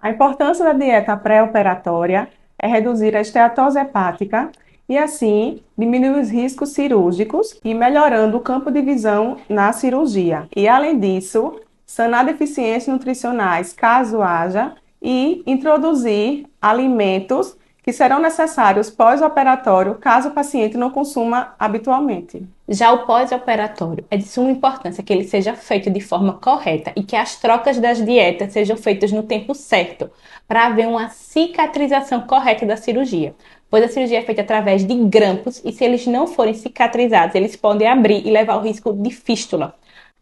A importância da dieta pré-operatória é reduzir a esteatose hepática e, assim, diminuir os riscos cirúrgicos e melhorando o campo de visão na cirurgia. E, além disso, sanar deficiências nutricionais, caso haja, e introduzir alimentos que serão necessários pós-operatório, caso o paciente não consuma habitualmente. Já o pós-operatório é de suma importância que ele seja feito de forma correta e que as trocas das dietas sejam feitas no tempo certo, para haver uma cicatrização correta da cirurgia, pois a cirurgia é feita através de grampos e se eles não forem cicatrizados, eles podem abrir e levar ao risco de fístula.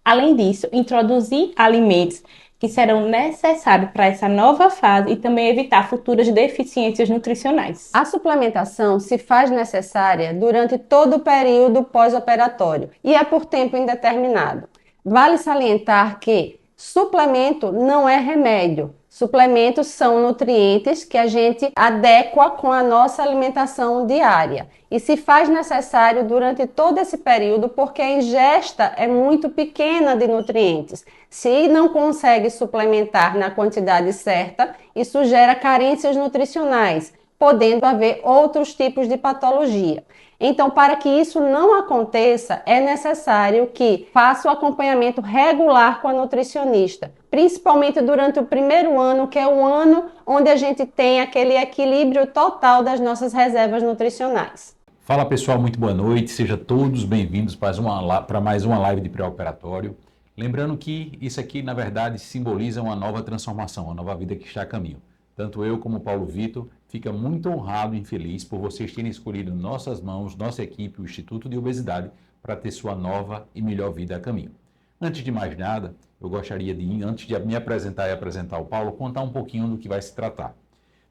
Além disso, introduzir alimentos que serão necessários para essa nova fase e também evitar futuras deficiências nutricionais. A suplementação se faz necessária durante todo o período pós-operatório e é por tempo indeterminado. Vale salientar que suplemento não é remédio. Suplementos são nutrientes que a gente adequa com a nossa alimentação diária e se faz necessário durante todo esse período porque a ingesta é muito pequena de nutrientes. Se não consegue suplementar na quantidade certa, isso gera carências nutricionais, podendo haver outros tipos de patologia. Então, para que isso não aconteça, é necessário que faça o acompanhamento regular com a nutricionista, principalmente durante o primeiro ano, que é o ano onde a gente tem aquele equilíbrio total das nossas reservas nutricionais. Fala pessoal, muito boa noite, sejam todos bem-vindos para mais uma live de pré-operatório. Lembrando que isso aqui, na verdade, simboliza uma nova transformação, uma nova vida que está a caminho. Tanto eu como o Paulo Vitor fica muito honrado e feliz por vocês terem escolhido nossas mãos, nossa equipe, o Instituto de Obesidade, para ter sua nova e melhor vida a caminho. Antes de mais nada, eu gostaria de, antes de me apresentar e apresentar o Paulo, contar um pouquinho do que vai se tratar.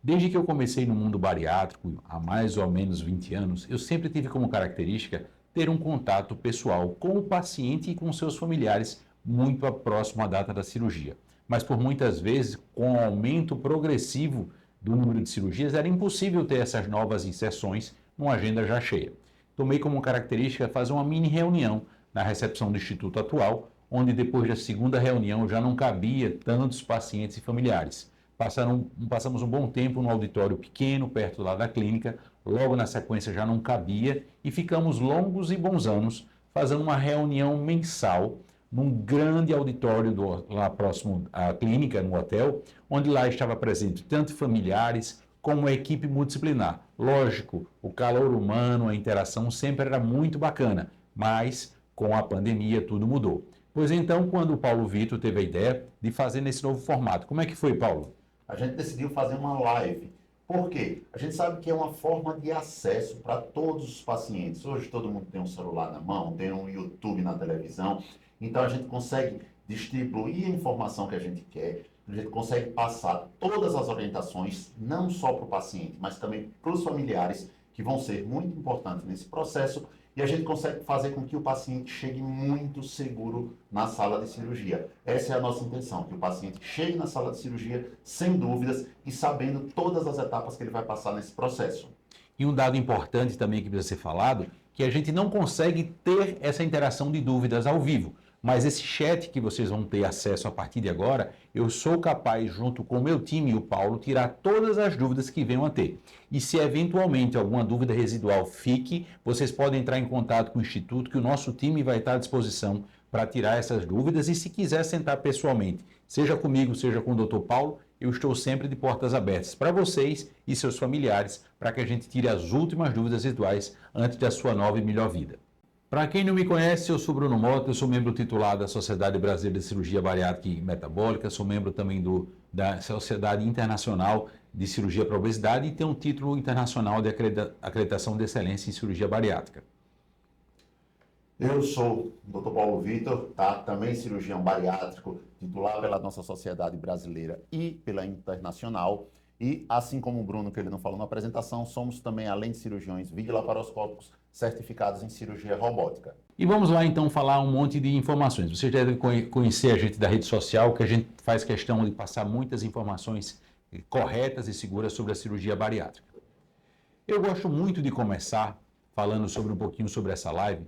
Desde que eu comecei no mundo bariátrico, há mais ou menos 20 anos, eu sempre tive como característica ter um contato pessoal com o paciente e com seus familiares muito próximo à data da cirurgia. Mas por muitas vezes, com o aumento progressivo do número de cirurgias, era impossível ter essas novas inserções numa agenda já cheia. Tomei como característica fazer uma mini reunião na recepção do Instituto atual, onde depois da segunda reunião já não cabia tantos pacientes e familiares. Passamos um bom tempo no auditório pequeno, perto lá da clínica, logo na sequência já não cabia e ficamos longos e bons anos fazendo uma reunião mensal num grande auditório lá próximo à clínica, no hotel, onde lá estava presente tanto familiares como a equipe multidisciplinar. Lógico, o calor humano, a interação sempre era muito bacana, mas com a pandemia tudo mudou. Pois então, quando o Paulo Vitor teve a ideia de fazer nesse novo formato, como é que foi, Paulo? A gente decidiu fazer uma live. Por quê? A gente sabe que é uma forma de acesso para todos os pacientes. Hoje todo mundo tem um celular na mão, tem um YouTube na televisão. Então a gente consegue distribuir a informação que a gente quer, a gente consegue passar todas as orientações, não só para o paciente, mas também para os familiares, que vão ser muito importantes nesse processo, e a gente consegue fazer com que o paciente chegue muito seguro na sala de cirurgia. Essa é a nossa intenção, que o paciente chegue na sala de cirurgia sem dúvidas e sabendo todas as etapas que ele vai passar nesse processo. E um dado importante também que precisa ser falado, que a gente não consegue ter essa interação de dúvidas ao vivo. Mas esse chat que vocês vão ter acesso a partir de agora, eu sou capaz, junto com o meu time e o Paulo, tirar todas as dúvidas que venham a ter. E se eventualmente alguma dúvida residual fique, vocês podem entrar em contato com o Instituto, que o nosso time vai estar à disposição para tirar essas dúvidas. E se quiser sentar pessoalmente, seja comigo, seja com o Dr. Paulo, eu estou sempre de portas abertas para vocês e seus familiares, para que a gente tire as últimas dúvidas residuais antes da sua nova e melhor vida. Para quem não me conhece, eu sou Bruno Mota, eu sou membro titular da Sociedade Brasileira de Cirurgia Bariátrica e Metabólica, sou membro também da Sociedade Internacional de Cirurgia para Obesidade e tenho um título internacional de acreditação de excelência em cirurgia bariátrica. Eu sou o Dr. Paulo Vitor, tá? Também cirurgião bariátrico, titular pela nossa Sociedade Brasileira e pela Internacional. E, assim como o Bruno, que ele não falou na apresentação, somos também, além de cirurgiões videolaparoscópicos, certificados em cirurgia robótica. E vamos lá então falar um monte de informações. Vocês devem conhecer a gente da rede social, que a gente faz questão de passar muitas informações corretas e seguras sobre a cirurgia bariátrica. Eu gosto muito de começar falando sobre um pouquinho sobre essa live,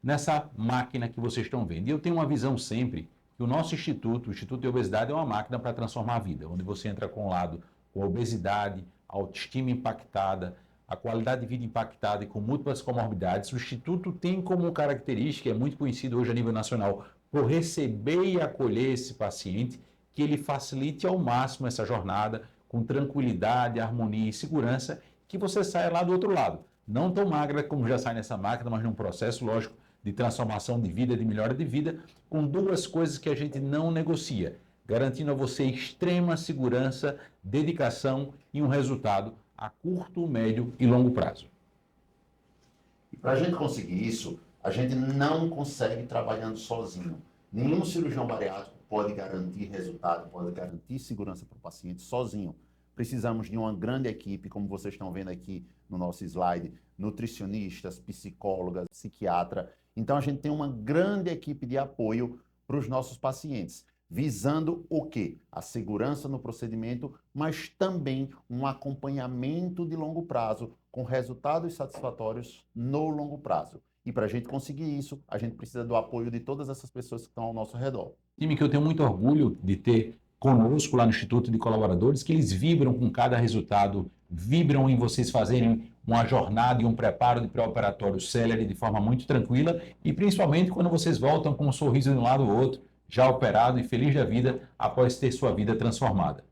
nessa máquina que vocês estão vendo. E eu tenho uma visão sempre que o nosso instituto, o Instituto de Obesidade, é uma máquina para transformar a vida, onde você entra com o lado com a obesidade, a autoestima impactada, a qualidade de vida impactada e com múltiplas comorbidades. O Instituto tem como característica, é muito conhecido hoje a nível nacional, por receber e acolher esse paciente, que ele facilite ao máximo essa jornada, com tranquilidade, harmonia e segurança, que você saia lá do outro lado. Não tão magra como já sai nessa máquina, mas num processo, lógico, de transformação de vida, de melhora de vida, com duas coisas que a gente não negocia, garantindo a você extrema segurança, dedicação e um resultado a curto, médio e longo prazo. E para a gente conseguir isso, a gente não consegue trabalhando sozinho. Nenhum cirurgião bariátrico pode garantir resultado, pode garantir segurança para o paciente sozinho. Precisamos de uma grande equipe, como vocês estão vendo aqui no nosso slide, nutricionistas, psicólogas, psiquiatra. Então a gente tem uma grande equipe de apoio para os nossos pacientes, visando o quê? A segurança no procedimento, mas também um acompanhamento de longo prazo, com resultados satisfatórios no longo prazo. E para a gente conseguir isso, a gente precisa do apoio de todas essas pessoas que estão ao nosso redor. Time que eu tenho muito orgulho de ter conosco lá no Instituto de Colaboradores, que eles vibram com cada resultado, vibram em vocês fazerem uma jornada e um preparo de pré-operatório célere de forma muito tranquila e principalmente quando vocês voltam com um sorriso de um lado ao outro, já operado e feliz da vida após ter sua vida transformada.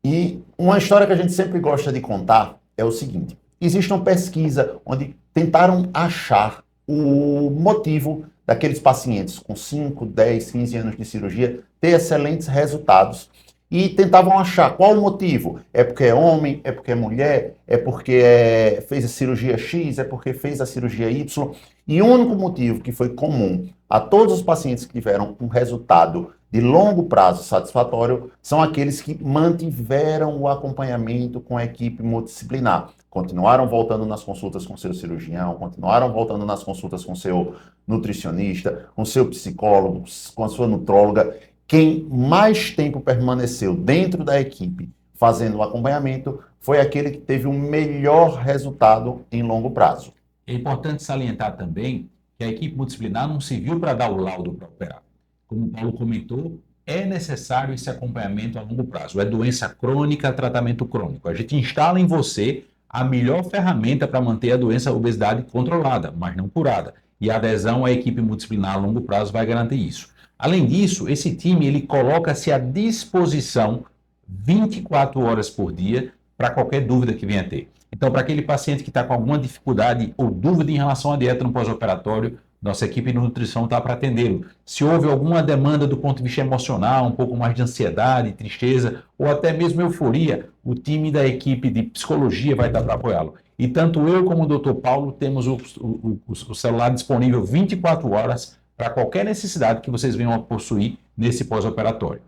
E uma história que a gente sempre gosta de contar é o seguinte: existe uma pesquisa onde tentaram achar o motivo daqueles pacientes com 5, 10, 15 anos de cirurgia ter excelentes resultados e tentavam achar qual o motivo. É porque é homem, é porque é mulher, é porque fez a cirurgia X, é porque fez a cirurgia Y. E o único motivo que foi comum a todos os pacientes que tiveram um resultado de longo prazo satisfatório são aqueles que mantiveram o acompanhamento com a equipe multidisciplinar. Continuaram voltando nas consultas com seu cirurgião, continuaram voltando nas consultas com seu nutricionista, com seu psicólogo, com a sua nutróloga. Quem mais tempo permaneceu dentro da equipe fazendo o acompanhamento foi aquele que teve o melhor resultado em longo prazo. É importante salientar também que a equipe multidisciplinar não se viu para dar o laudo para operar. Como o Paulo comentou, é necessário esse acompanhamento a longo prazo. É doença crônica, tratamento crônico. A gente instala em você a melhor ferramenta para manter a doença, a obesidade controlada, mas não curada. E a adesão à equipe multidisciplinar a longo prazo vai garantir isso. Além disso, esse time ele coloca-se à disposição 24 horas por dia para qualquer dúvida que venha a ter. Então, para aquele paciente que está com alguma dificuldade ou dúvida em relação à dieta no pós-operatório, nossa equipe de nutrição está para atendê-lo. Se houve alguma demanda do ponto de vista emocional, um pouco mais de ansiedade, tristeza ou até mesmo euforia, o time da equipe de psicologia vai estar para apoiá-lo. E tanto eu como o Dr. Paulo temos o celular disponível 24 horas para qualquer necessidade que vocês venham a possuir nesse pós-operatório.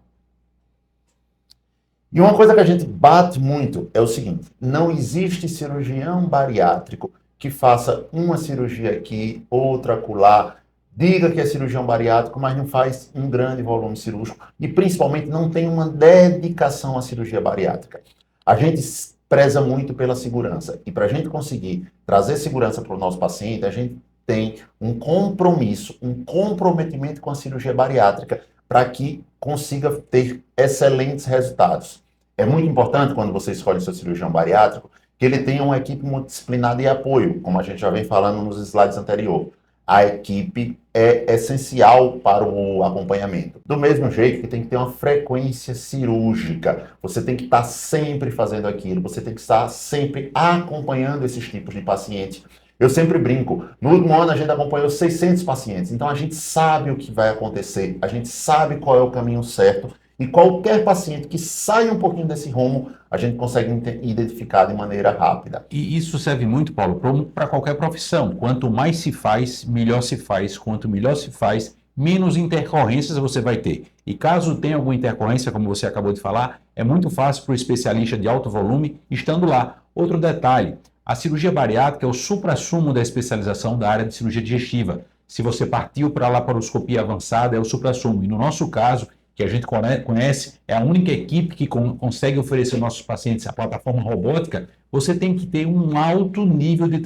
E uma coisa que a gente bate muito é o seguinte: não existe cirurgião bariátrico que faça uma cirurgia aqui, outra acolá, diga que é cirurgião bariátrico, mas não faz um grande volume cirúrgico e principalmente não tem uma dedicação à cirurgia bariátrica. A gente preza muito pela segurança e para a gente conseguir trazer segurança para o nosso paciente, a gente tem um compromisso, um comprometimento com a cirurgia bariátrica para que consiga ter excelentes resultados. É muito importante, quando você escolhe seu cirurgião bariátrico, que ele tenha uma equipe multidisciplinar de apoio, como a gente já vem falando nos slides anteriores. A equipe é essencial para o acompanhamento. Do mesmo jeito que tem que ter uma frequência cirúrgica. Você tem que estar sempre fazendo aquilo, você tem que estar sempre acompanhando esses tipos de pacientes. Eu sempre brinco, no último ano a gente acompanhou 600 pacientes, então a gente sabe o que vai acontecer, a gente sabe qual é o caminho certo e qualquer paciente que saia um pouquinho desse rumo, a gente consegue identificar de maneira rápida. E isso serve muito, Paulo, para qualquer profissão. Quanto mais se faz, melhor se faz. Quanto melhor se faz, menos intercorrências você vai ter. E caso tenha alguma intercorrência, como você acabou de falar, é muito fácil para o especialista de alto volume estando lá. Outro detalhe, a cirurgia bariátrica é o suprassumo da especialização da área de cirurgia digestiva. Se você partiu para a laparoscopia avançada, é o suprassumo. E no nosso caso, que a gente conhece, é a única equipe que consegue oferecer aos nossos pacientes a plataforma robótica, você tem que ter um alto nível de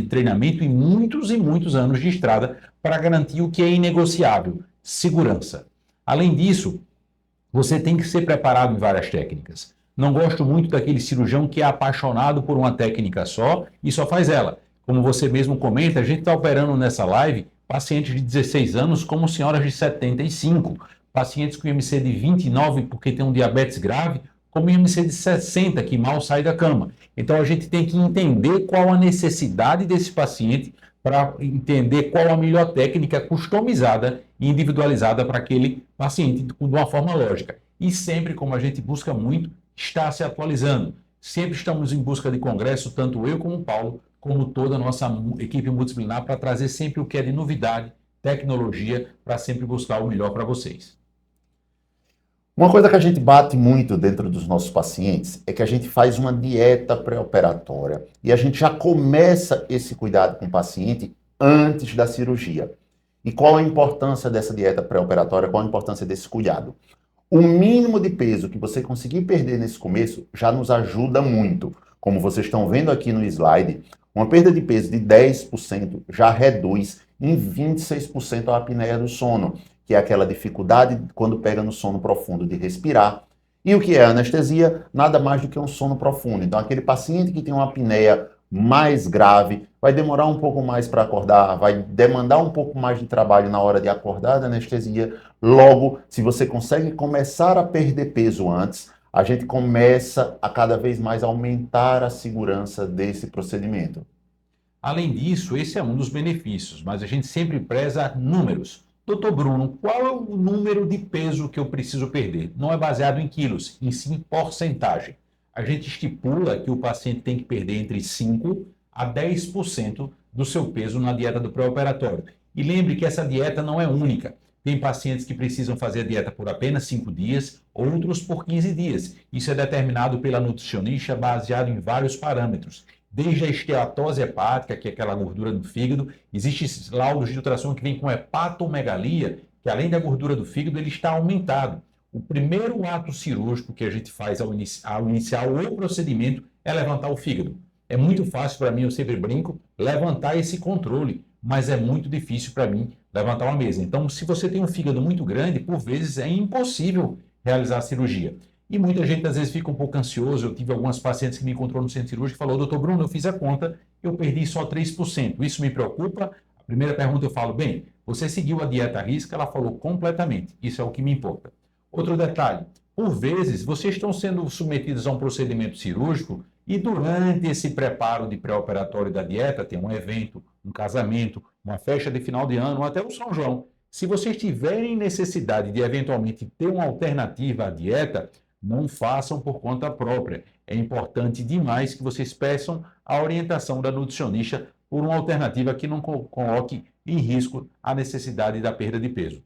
treinamento e muitos anos de estrada para garantir o que é inegociável, segurança. Além disso, você tem que ser preparado em várias técnicas. Não gosto muito daquele cirurgião que é apaixonado por uma técnica só e só faz ela. Como você mesmo comenta, a gente está operando nessa live pacientes de 16 anos como senhoras de 75, pacientes com IMC de 29 porque tem um diabetes grave, como IMC de 60 que mal sai da cama. Então a gente tem que entender qual a necessidade desse paciente para entender qual a melhor técnica customizada e individualizada para aquele paciente de uma forma lógica. E sempre, como a gente busca muito, está se atualizando. Sempre estamos em busca de congresso, tanto eu como o Paulo, como toda a nossa equipe multidisciplinar, para trazer sempre o que é de novidade, tecnologia, para sempre buscar o melhor para vocês. Uma coisa que a gente bate muito dentro dos nossos pacientes é que a gente faz uma dieta pré-operatória e a gente já começa esse cuidado com o paciente antes da cirurgia. E qual a importância dessa dieta pré-operatória? Qual a importância desse cuidado? O mínimo de peso que você conseguir perder nesse começo já nos ajuda muito. Como vocês estão vendo aqui no slide, uma perda de peso de 10% já reduz em 26% a apneia do sono, que é aquela dificuldade quando pega no sono profundo de respirar. E o que é anestesia? Nada mais do que um sono profundo. Então, aquele paciente que tem uma apneia mais grave vai demorar um pouco mais para acordar, vai demandar um pouco mais de trabalho na hora de acordar da anestesia. Logo, se você consegue começar a perder peso antes, a gente começa a cada vez mais aumentar a segurança desse procedimento. Além disso, esse é um dos benefícios, mas a gente sempre preza números. Doutor Bruno, qual é o número de peso que eu preciso perder? Não é baseado em quilos, em sim porcentagem. A gente estipula que o paciente tem que perder entre 5% a 10% do seu peso na dieta do pré-operatório. E lembre que essa dieta não é única. Tem pacientes que precisam fazer a dieta por apenas 5 dias, outros por 15 dias. Isso é determinado pela nutricionista baseado em vários parâmetros. Desde a esteatose hepática, que é aquela gordura do fígado, existem laudos de ultrassom que vêm com hepatomegalia, que além da gordura do fígado, ele está aumentado. O primeiro ato cirúrgico que a gente faz ao iniciar o procedimento é levantar o fígado. É muito fácil para mim, eu sempre brinco, levantar esse controle, mas é muito difícil para mim levantar uma mesa. Então, se você tem um fígado muito grande, por vezes é impossível realizar a cirurgia. E muita gente às vezes fica um pouco ansioso. Eu tive algumas pacientes que me encontrou no centro cirúrgico e falou: doutor Bruno, eu fiz a conta, eu perdi só 3%. Isso me preocupa? A primeira pergunta eu falo: bem, você seguiu a dieta à risca? Ela falou: completamente. Isso é o que me importa. Outro detalhe, por vezes vocês estão sendo submetidos a um procedimento cirúrgico e durante esse preparo de pré-operatório da dieta, tem um evento, um casamento, uma festa de final de ano ou até o São João. Se vocês tiverem necessidade de eventualmente ter uma alternativa à dieta, não façam por conta própria. É importante demais que vocês peçam a orientação da nutricionista por uma alternativa que não coloque em risco a necessidade da perda de peso.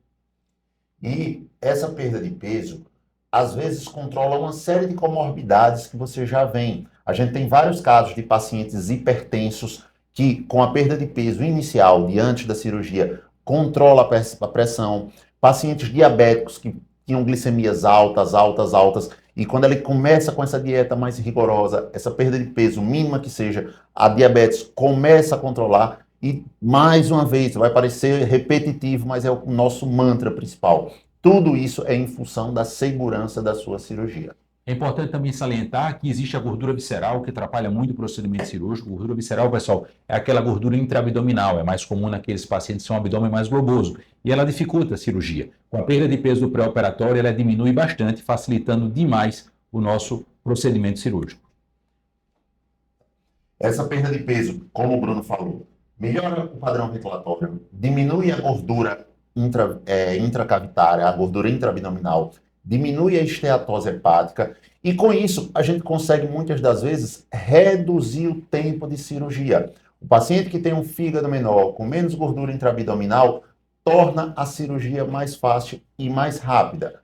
E essa perda de peso, às vezes, controla uma série de comorbidades que você já vem. A gente tem vários casos de pacientes hipertensos que, com a perda de peso inicial, diante da cirurgia, controla a pressão. Pacientes diabéticos que tinham glicemias altas, e quando ele começa com essa dieta mais rigorosa, essa perda de peso mínima que seja, a diabetes começa a controlar e, mais uma vez, vai parecer repetitivo, mas é o nosso mantra principal. Tudo isso é em função da segurança da sua cirurgia. É importante também salientar que existe a gordura visceral, que atrapalha muito o procedimento cirúrgico. Gordura visceral, pessoal, é aquela gordura intraabdominal, é mais comum naqueles pacientes que têm um abdômen mais globoso, e ela dificulta a cirurgia. Com a perda de peso do pré-operatório, ela diminui bastante, facilitando demais o nosso procedimento cirúrgico. Essa perda de peso, como o Bruno falou, melhora o padrão ventilatório, diminui a gordura intracavitária, a gordura intraabdominal, diminui a esteatose hepática e, com isso, a gente consegue, muitas das vezes, reduzir o tempo de cirurgia. O paciente que tem um fígado menor, com menos gordura intraabdominal, torna a cirurgia mais fácil e mais rápida.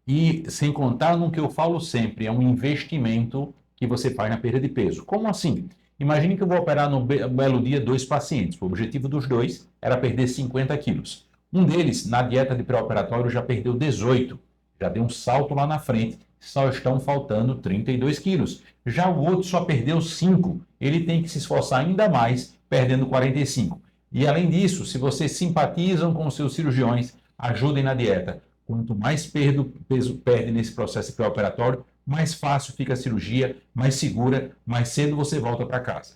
E, sem contar no que eu falo sempre, é um investimento que você faz na perda de peso. Como assim? Imagine que eu vou operar no belo dia 2 pacientes. O objetivo dos 2 era perder 50 quilos. Um deles, na dieta de pré-operatório, já perdeu 18. já deu um salto lá na frente, só estão faltando 32 quilos. Já o outro só perdeu 5, ele tem que se esforçar ainda mais, perdendo 45. E além disso, se vocês simpatizam com os seus cirurgiões, ajudem na dieta. Quanto mais peso perde nesse processo pré-operatório, mais fácil fica a cirurgia, mais segura, mais cedo você volta para casa.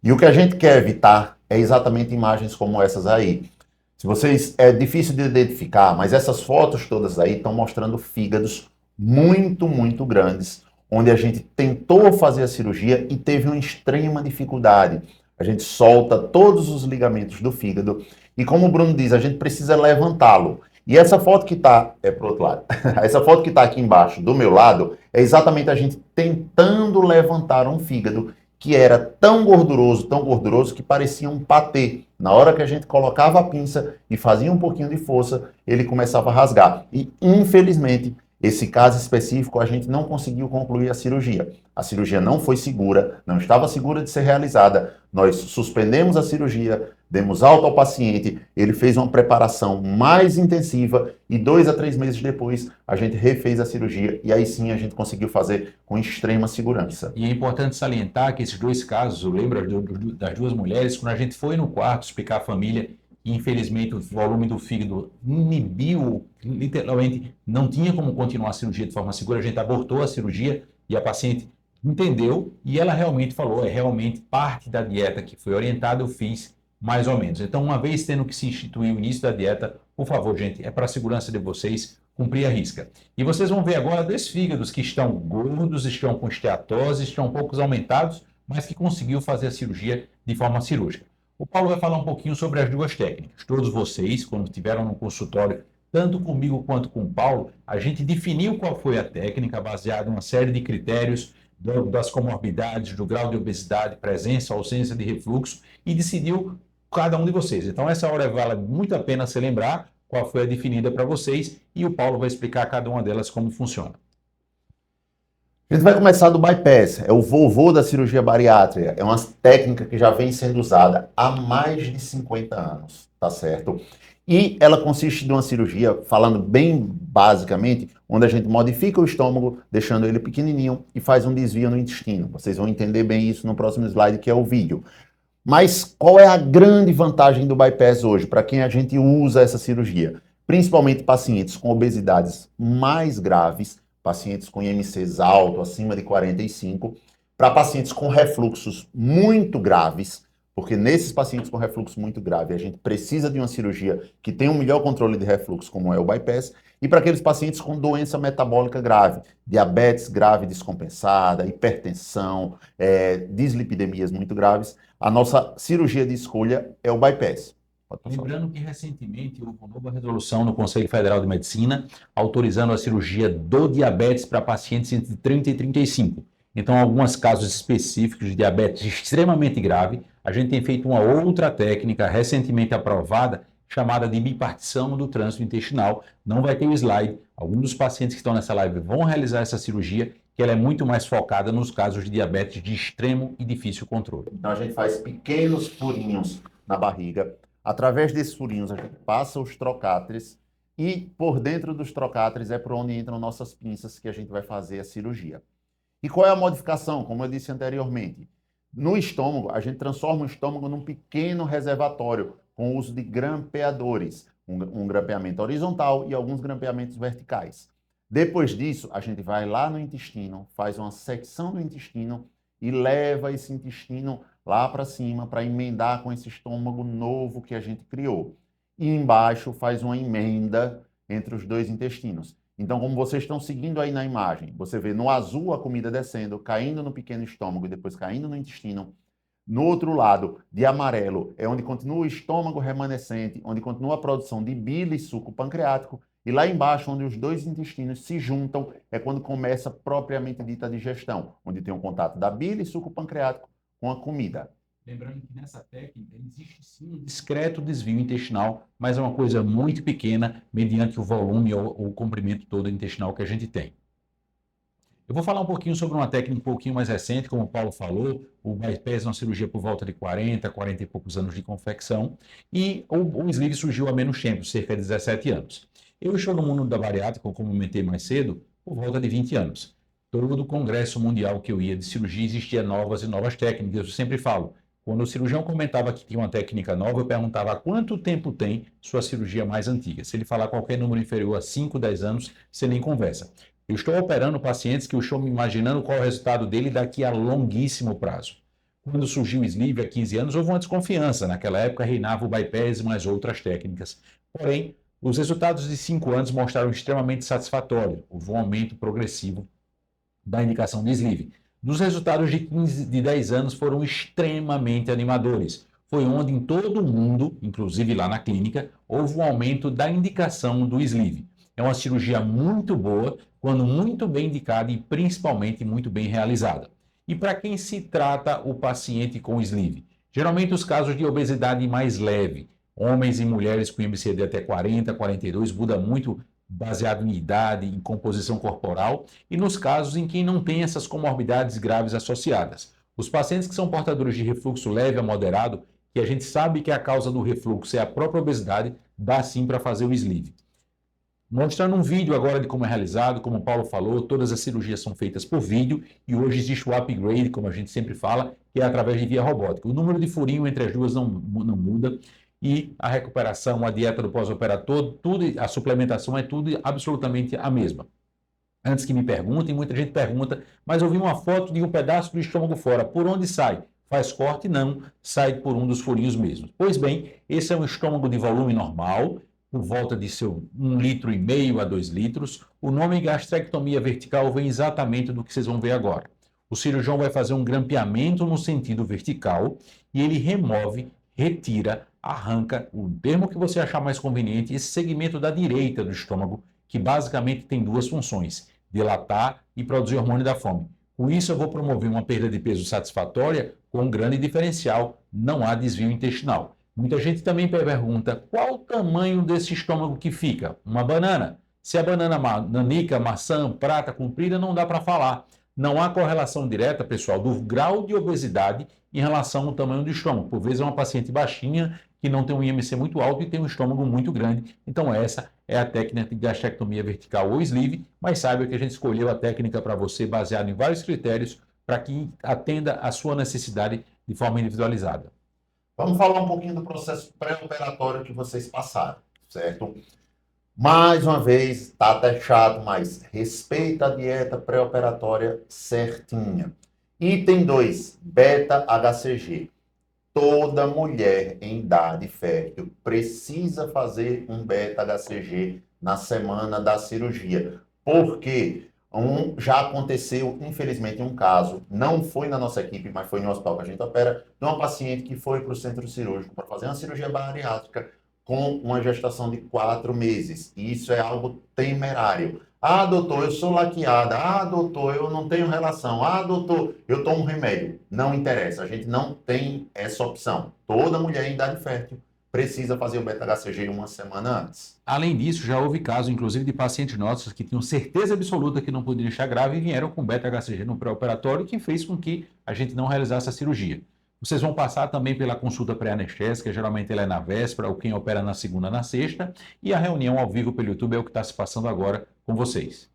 E o que a gente quer evitar é exatamente imagens como essas aí. Se vocês, é difícil de identificar, mas essas fotos todas aí estão mostrando fígados muito, muito grandes, onde a gente tentou fazer a cirurgia e teve uma extrema dificuldade. A gente solta todos os ligamentos do fígado e, como o Bruno diz, a gente precisa levantá-lo. E essa foto que está, pro outro lado, essa foto que está aqui embaixo do meu lado, é exatamente a gente tentando levantar um fígado que era tão gorduroso, que parecia um patê. Na hora que a gente colocava a pinça e fazia um pouquinho de força, ele começava a rasgar. E, infelizmente, esse caso específico, a gente não conseguiu concluir a cirurgia. A cirurgia não foi segura, não estava segura de ser realizada. Nós suspendemos a cirurgia, demos alta ao paciente, ele fez uma preparação mais intensiva e 2 a 3 meses depois a gente refez a cirurgia e aí sim a gente conseguiu fazer com extrema segurança. E é importante salientar que esses 2 casos, eu lembro das 2 mulheres, quando a gente foi no quarto explicar à família, infelizmente o volume do fígado inibiu, literalmente não tinha como continuar a cirurgia de forma segura, a gente abortou a cirurgia e a paciente entendeu e ela realmente falou, é realmente parte da dieta que foi orientada, eu fiz mais ou menos. Então, uma vez tendo que se instituir o início da dieta, por favor, gente, é para a segurança de vocês cumprir a risca. E vocês vão ver agora 2 fígados que estão gordos, estão com esteatose, estão um pouco aumentados, mas que conseguiu fazer a cirurgia de forma cirúrgica. O Paulo vai falar um pouquinho sobre as 2 técnicas. Todos vocês, quando estiveram no consultório, tanto comigo quanto com o Paulo, a gente definiu qual foi a técnica, baseada em uma série de critérios das comorbidades, do grau de obesidade, presença ou ausência de refluxo, e decidiu cada um de vocês. Então, essa hora vale muito a pena se lembrar qual foi a definida para vocês, e o Paulo vai explicar cada uma delas como funciona. A gente vai começar do bypass, é o vovô da cirurgia bariátrica, é uma técnica que já vem sendo usada há mais de 50 anos, tá certo? E ela consiste de uma cirurgia, falando bem basicamente, onde a gente modifica o estômago, deixando ele pequenininho e faz um desvio no intestino. Vocês vão entender bem isso no próximo slide, que é o vídeo. Mas qual é a grande vantagem do bypass hoje, para quem a gente usa essa cirurgia? Principalmente pacientes com obesidades mais graves, pacientes com IMCs alto, acima de 45, para pacientes com refluxos muito graves, porque nesses pacientes com refluxo muito grave, a gente precisa de uma cirurgia que tenha um melhor controle de refluxo, como é o bypass, e para aqueles pacientes com doença metabólica grave, diabetes grave descompensada, hipertensão, dislipidemias muito graves, a nossa cirurgia de escolha é o bypass. Lembrando que recentemente houve uma nova resolução no Conselho Federal de Medicina autorizando a cirurgia do diabetes para pacientes entre 30 e 35. Então, em alguns casos específicos de diabetes extremamente grave, a gente tem feito uma outra técnica recentemente aprovada chamada de bipartição do trânsito intestinal. Não vai ter o slide. Alguns dos pacientes que estão nessa live vão realizar essa cirurgia, que ela é muito mais focada nos casos de diabetes de extremo e difícil controle. Então, a gente faz pequenos furinhos na barriga. Através desses furinhos, a gente passa os trocáteres e por dentro dos trocáteres é por onde entram nossas pinças que a gente vai fazer a cirurgia. E qual é a modificação? Como eu disse anteriormente, no estômago, a gente transforma o estômago num pequeno reservatório com o uso de grampeadores, um grampeamento horizontal e alguns grampeamentos verticais. Depois disso, a gente vai lá no intestino, faz uma secção do intestino e leva esse intestino lá para cima para emendar com esse estômago novo que a gente criou. E embaixo faz uma emenda entre os 2 intestinos. Então, como vocês estão seguindo aí na imagem, você vê no azul a comida descendo, caindo no pequeno estômago e depois caindo no intestino. No outro lado, de amarelo, é onde continua o estômago remanescente, onde continua a produção de bile e suco pancreático. E lá embaixo, onde os 2 intestinos se juntam, é quando começa propriamente dita a digestão, onde tem o contato da bile e suco pancreático com a comida. Lembrando que nessa técnica existe sim um discreto desvio intestinal, mas é uma coisa muito pequena, mediante o volume ou o comprimento todo intestinal que a gente tem. Eu vou falar um pouquinho sobre uma técnica um pouquinho mais recente, como o Paulo falou, o bypass é uma cirurgia por volta de 40 e poucos anos de confecção, e o sleeve surgiu há menos tempo, cerca de 17 anos. Eu estou no mundo da bariátrica, como comentei mais cedo, por volta de 20 anos. Todo congresso mundial que eu ia de cirurgia existia novas e novas técnicas. Eu sempre falo, quando o cirurgião comentava que tinha uma técnica nova, eu perguntava há quanto tempo tem sua cirurgia mais antiga. Se ele falar qualquer número inferior a 5, 10 anos, você nem conversa. Eu estou operando pacientes que eu estou me imaginando qual é o resultado dele daqui a longuíssimo prazo. Quando surgiu o sleeve há 15 anos, houve uma desconfiança. Naquela época reinava o bypass e mais outras técnicas. Porém, os resultados de 5 anos mostraram extremamente satisfatório. Houve um aumento progressivo da indicação de sleeve. Dos resultados de 10 anos foram extremamente animadores. Foi onde em todo o mundo, inclusive lá na clínica, houve um aumento da indicação do sleeve. É uma cirurgia muito boa, quando muito bem indicada e principalmente muito bem realizada. E para quem se trata o paciente com sleeve? Geralmente os casos de obesidade mais leve, homens e mulheres com IMC de até 40, 42, muda muito baseado em idade, em composição corporal, e nos casos em que não tem essas comorbidades graves associadas. Os pacientes que são portadores de refluxo leve a moderado, que a gente sabe que a causa do refluxo é a própria obesidade, dá sim para fazer o sleeve. Mostrando um vídeo agora de como é realizado, como o Paulo falou, todas as cirurgias são feitas por vídeo e hoje existe o upgrade, como a gente sempre fala, que é através de via robótica. O número de furinho entre as duas não muda e a recuperação, a dieta do pós-operatório, tudo, a suplementação é tudo absolutamente a mesma. Antes que me perguntem, muita gente pergunta, mas eu vi uma foto de um pedaço do estômago fora, por onde sai? Faz corte? Não, sai por um dos furinhos mesmo. Pois bem, esse é um estômago de volume normal, por volta de seu 1,5 litro a 2 litros. O nome gastrectomia vertical vem exatamente do que vocês vão ver agora. O cirurgião vai fazer um grampeamento no sentido vertical e ele remove, retira, arranca, o termo que você achar mais conveniente, esse segmento da direita do estômago, que basicamente tem duas funções, dilatar e produzir hormônio da fome. Com isso eu vou promover uma perda de peso satisfatória com um grande diferencial, não há desvio intestinal. Muita gente também pergunta qual o tamanho desse estômago que fica? Uma banana. Se a banana nanica, maçã, prata, comprida, não dá para falar. Não há correlação direta, pessoal, do grau de obesidade em relação ao tamanho do estômago. Por vezes é uma paciente baixinha que não tem um IMC muito alto e tem um estômago muito grande. Então essa é a técnica de gastrectomia vertical ou sleeve, mas saiba que a gente escolheu a técnica para você baseada em vários critérios para que atenda a sua necessidade de forma individualizada. Vamos falar um pouquinho do processo pré-operatório que vocês passaram, certo? Mais uma vez, tá até chato, mas respeita a dieta pré-operatória certinha. Item 2, beta-HCG. Toda mulher em idade fértil precisa fazer um beta-HCG na semana da cirurgia. Por quê? Já aconteceu, infelizmente, um caso, não foi na nossa equipe, mas foi no hospital que a gente opera, de uma paciente que foi para o centro cirúrgico para fazer uma cirurgia bariátrica com uma gestação de 4 meses. E isso é algo temerário. Ah, doutor, eu sou laqueada. Ah, doutor, eu não tenho relação. Ah, doutor, eu tomo remédio. Não interessa, a gente não tem essa opção. Toda mulher em idade fértil precisa fazer o beta-HCG uma semana antes. Além disso, já houve casos, inclusive, de pacientes nossos que tinham certeza absoluta que não podiam estar grávidos e vieram com beta-HCG no pré-operatório, que fez com que a gente não realizasse a cirurgia. Vocês vão passar também pela consulta pré-anestésica, geralmente ela é na véspera, ou quem opera na segunda, na sexta, e a reunião ao vivo pelo YouTube é o que está se passando agora com vocês.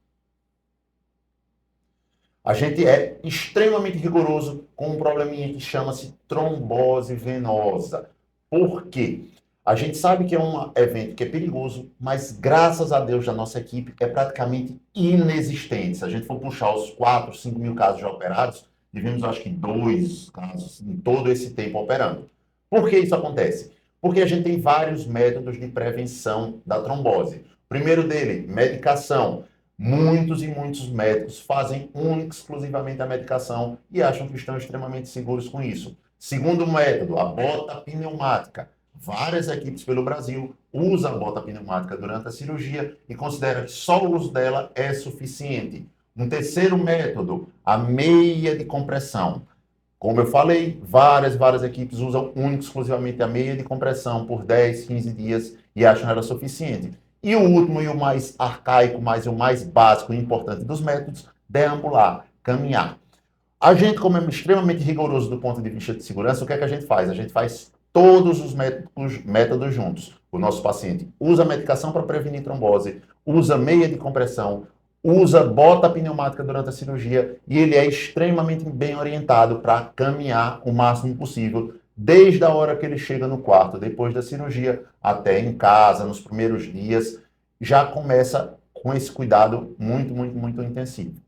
A gente é extremamente rigoroso com um probleminha que chama-se trombose venosa. Por quê? A gente sabe que é um evento que é perigoso, mas graças a Deus da nossa equipe é praticamente inexistente. Se a gente for puxar os 4, 5 mil casos já operados, tivemos acho que 2 casos em todo esse tempo operando. Por que isso acontece? Porque a gente tem vários métodos de prevenção da trombose. O primeiro dele, medicação. Muitos e muitos médicos fazem única e exclusivamente a medicação e acham que estão extremamente seguros com isso. Segundo método, a bota pneumática. Várias equipes pelo Brasil usam a bota pneumática durante a cirurgia e consideram que só o uso dela é suficiente. Um terceiro método, a meia de compressão. Como eu falei, várias equipes usam única e exclusivamente a meia de compressão por 10, 15 dias e acham ela suficiente. E o último e o mais arcaico, mas o mais básico e importante dos métodos, deambular, caminhar. A gente, como é extremamente rigoroso do ponto de vista de segurança, o que é que a gente faz? A gente faz todos os métodos juntos. O nosso paciente usa medicação para prevenir trombose, usa meia de compressão, usa bota pneumática durante a cirurgia e ele é extremamente bem orientado para caminhar o máximo possível, desde a hora que ele chega no quarto, depois da cirurgia, até em casa, nos primeiros dias, já começa com esse cuidado muito, muito, muito intensivo.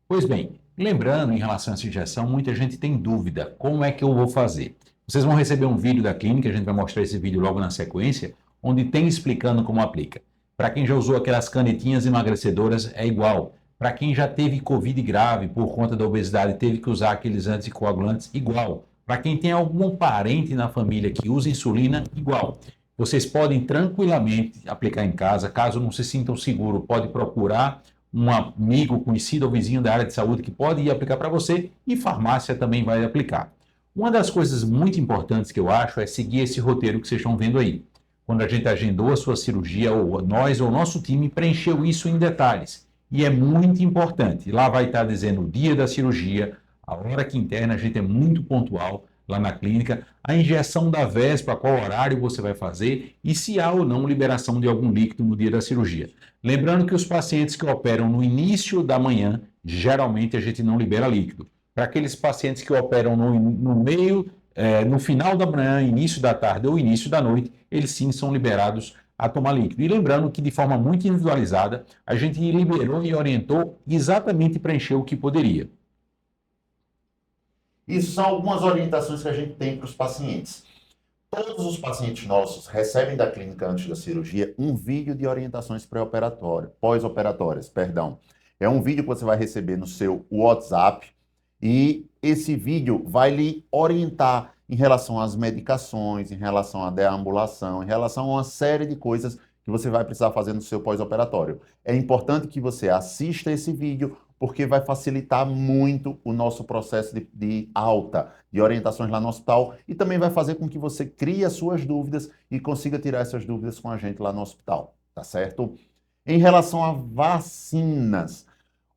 Pois bem, lembrando em relação a essa injeção, muita gente tem dúvida, como é que eu vou fazer? Vocês vão receber um vídeo da clínica, a gente vai mostrar esse vídeo logo na sequência, onde tem explicando como aplica. Para quem já usou aquelas canetinhas emagrecedoras, é igual. Para quem já teve Covid grave por conta da obesidade, teve que usar aqueles anticoagulantes, igual. Para quem tem algum parente na família que usa insulina, igual. Vocês podem tranquilamente aplicar em casa, caso não se sintam seguros, pode procurar um amigo, conhecido ou vizinho da área de saúde que pode ir aplicar para você e farmácia também vai aplicar. Uma das coisas muito importantes que eu acho é seguir esse roteiro que vocês estão vendo aí. Quando a gente agendou a sua cirurgia, ou nós ou o nosso time preencheu isso em detalhes. E é muito importante. Lá vai estar dizendo o dia da cirurgia, a hora que interna, a gente é muito pontual lá na clínica, a injeção da véspera, qual horário você vai fazer e se há ou não liberação de algum líquido no dia da cirurgia. Lembrando que os pacientes que operam no início da manhã, geralmente a gente não libera líquido. Para aqueles pacientes que operam no final da manhã, início da tarde ou início da noite, eles sim são liberados a tomar líquido. E lembrando que de forma muito individualizada, a gente liberou e orientou exatamente preencher o que poderia. Isso são algumas orientações que a gente tem para os pacientes. Todos os pacientes nossos recebem da clínica antes da cirurgia um vídeo de orientações pós-operatórias, perdão. É um vídeo que você vai receber no seu WhatsApp e esse vídeo vai lhe orientar em relação às medicações, em relação à deambulação, em relação a uma série de coisas que você vai precisar fazer no seu pós-operatório. É importante que você assista esse vídeo, porque vai facilitar muito o nosso processo de alta, de orientações lá no hospital, e também vai fazer com que você crie as suas dúvidas e consiga tirar essas dúvidas com a gente lá no hospital, tá certo? Em relação a vacinas,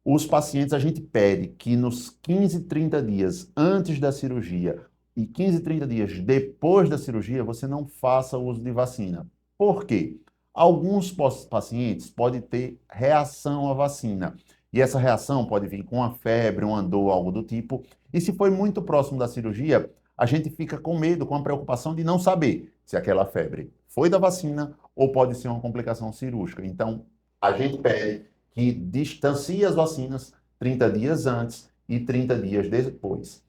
os pacientes, a gente pede que nos 15, 30 dias antes da cirurgia e 15, 30 dias depois da cirurgia, você não faça uso de vacina. Por quê? Alguns pacientes podem ter reação à vacina. E essa reação pode vir com uma febre, uma dor, algo do tipo. E se foi muito próximo da cirurgia, a gente fica com medo, com a preocupação de não saber se aquela febre foi da vacina ou pode ser uma complicação cirúrgica. Então, a gente pede que distancie as vacinas 30 dias antes e 30 dias depois.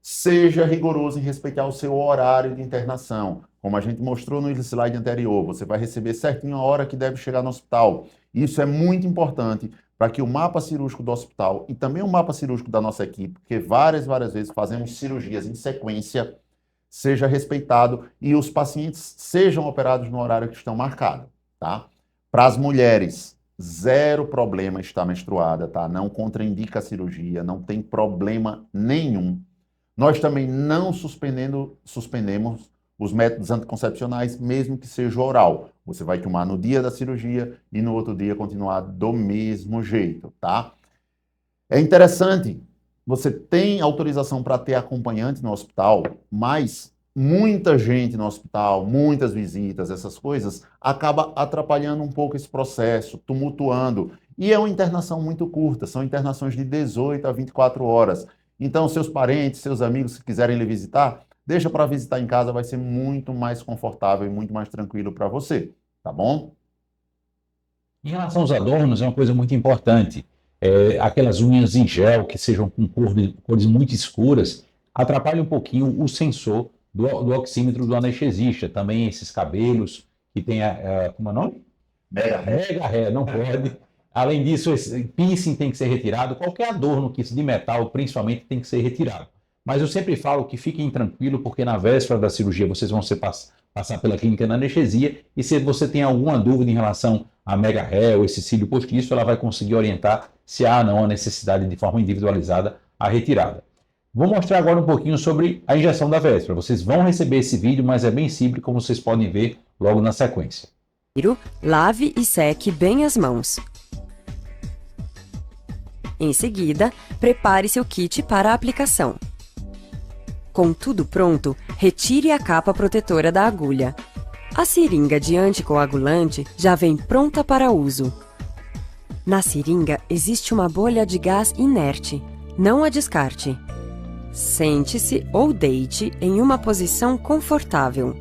Seja rigoroso em respeitar o seu horário de internação. Como a gente mostrou no slide anterior, você vai receber certinho a hora que deve chegar no hospital. Isso é muito importante para que o mapa cirúrgico do hospital e também o mapa cirúrgico da nossa equipe, porque várias vezes fazemos cirurgias em sequência, seja respeitado e os pacientes sejam operados no horário que estão marcados, tá? Para as mulheres, zero problema estar menstruada, tá? Não contraindica a cirurgia, não tem problema nenhum. Nós também não suspendemos os métodos anticoncepcionais, mesmo que seja oral. Você vai tomar no dia da cirurgia e no outro dia continuar do mesmo jeito, tá? É interessante, você tem autorização para ter acompanhante no hospital, mas muita gente no hospital, muitas visitas, essas coisas, acaba atrapalhando um pouco esse processo, tumultuando. E é uma internação muito curta, são internações de 18 a 24 horas. Então, seus parentes, seus amigos, se quiserem lhe visitar, deixa para visitar em casa, vai ser muito mais confortável e muito mais tranquilo para você, tá bom? Em relação aos adornos, é uma coisa muito importante. Aquelas unhas em gel que sejam com cores muito escuras, atrapalha um pouquinho o sensor do oxímetro do anestesista. Também esses cabelos que tem como é o nome? Mega hair, não pode. Além disso, esse piercing tem que ser retirado. Qualquer adorno de metal, principalmente, tem que ser retirado. Mas eu sempre falo que fiquem tranquilos, porque na véspera da cirurgia vocês vão passar pela clínica na anestesia e se você tem alguma dúvida em relação a mega hair ou esse cílio postiço, ela vai conseguir orientar se há ou não a necessidade de forma individualizada a retirada. Vou mostrar agora um pouquinho sobre a injeção da véspera. Vocês vão receber esse vídeo, mas é bem simples, como vocês podem ver logo na sequência. Lave e seque bem as mãos. Em seguida, prepare seu kit para a aplicação. Com tudo pronto, retire a capa protetora da agulha. A seringa de anticoagulante já vem pronta para uso. Na seringa existe uma bolha de gás inerte. Não a descarte. Sente-se ou deite em uma posição confortável,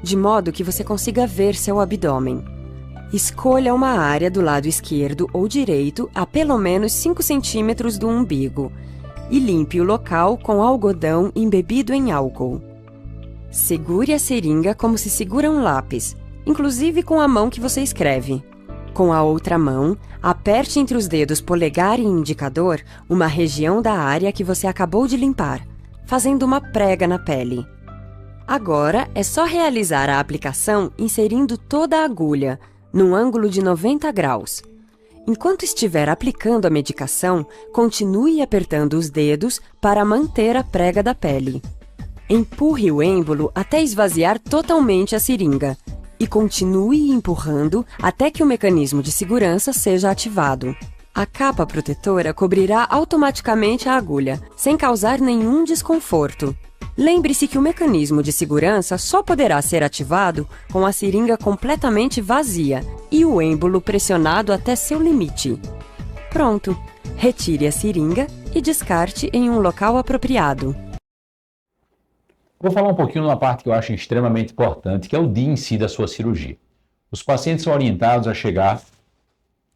de modo que você consiga ver seu abdômen. Escolha uma área do lado esquerdo ou direito a pelo menos 5 centímetros do umbigo e limpe o local com algodão embebido em álcool. Segure a seringa como se segura um lápis, inclusive com a mão que você escreve. Com a outra mão, aperte entre os dedos polegar e indicador uma região da área que você acabou de limpar, fazendo uma prega na pele. Agora é só realizar a aplicação inserindo toda a agulha, num ângulo de 90 graus. Enquanto estiver aplicando a medicação, continue apertando os dedos para manter a prega da pele. Empurre o êmbolo até esvaziar totalmente a seringa e continue empurrando até que o mecanismo de segurança seja ativado. A capa protetora cobrirá automaticamente a agulha, sem causar nenhum desconforto. Lembre-se que o mecanismo de segurança só poderá ser ativado com a seringa completamente vazia e o êmbolo pressionado até seu limite. Pronto! Retire a seringa e descarte em um local apropriado. Vou falar um pouquinho de uma parte que eu acho extremamente importante, que é o dia em si da sua cirurgia. Os pacientes são orientados a chegar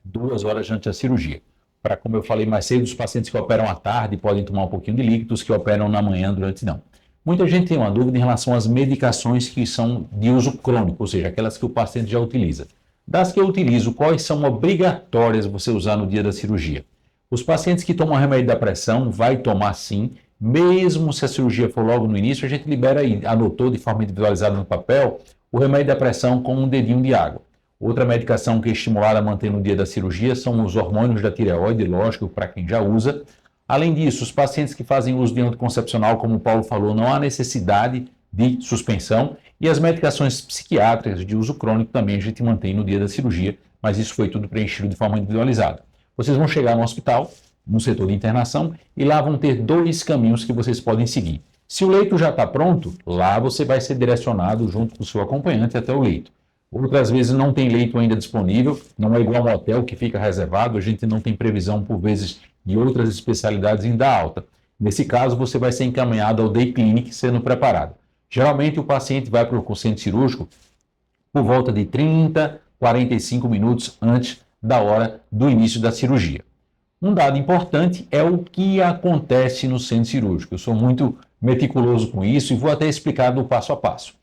2 horas antes da cirurgia. Para, como eu falei mais cedo, os pacientes que operam à tarde podem tomar um pouquinho de líquidos, que operam na manhã durante não. Muita gente tem uma dúvida em relação às medicações que são de uso crônico, ou seja, aquelas que o paciente já utiliza. Das que eu utilizo, quais são obrigatórias você usar no dia da cirurgia? Os pacientes que tomam remédio da pressão, vai tomar sim, mesmo se a cirurgia for logo no início, a gente libera aí, anotou de forma individualizada no papel, o remédio da pressão com um dedinho de água. Outra medicação que é estimulada a manter no dia da cirurgia são os hormônios da tireoide, lógico, para quem já usa. Além disso, os pacientes que fazem uso de anticoncepcional, como o Paulo falou, não há necessidade de suspensão. E as medicações psiquiátricas de uso crônico também a gente mantém no dia da cirurgia, mas isso foi tudo preenchido de forma individualizada. Vocês vão chegar no hospital, no setor de internação, e lá vão ter 2 caminhos que vocês podem seguir. Se o leito já está pronto, lá você vai ser direcionado junto com o seu acompanhante até o leito. Outras vezes não tem leito ainda disponível, não é igual ao hotel que fica reservado, a gente não tem previsão por vezes de outras especialidades em dar alta. Nesse caso, você vai ser encaminhado ao day clinic sendo preparado. Geralmente o paciente vai para o centro cirúrgico por volta de 30, 45 minutos antes da hora do início da cirurgia. Um dado importante é o que acontece no centro cirúrgico. Eu sou muito meticuloso com isso e vou até explicar do passo a passo.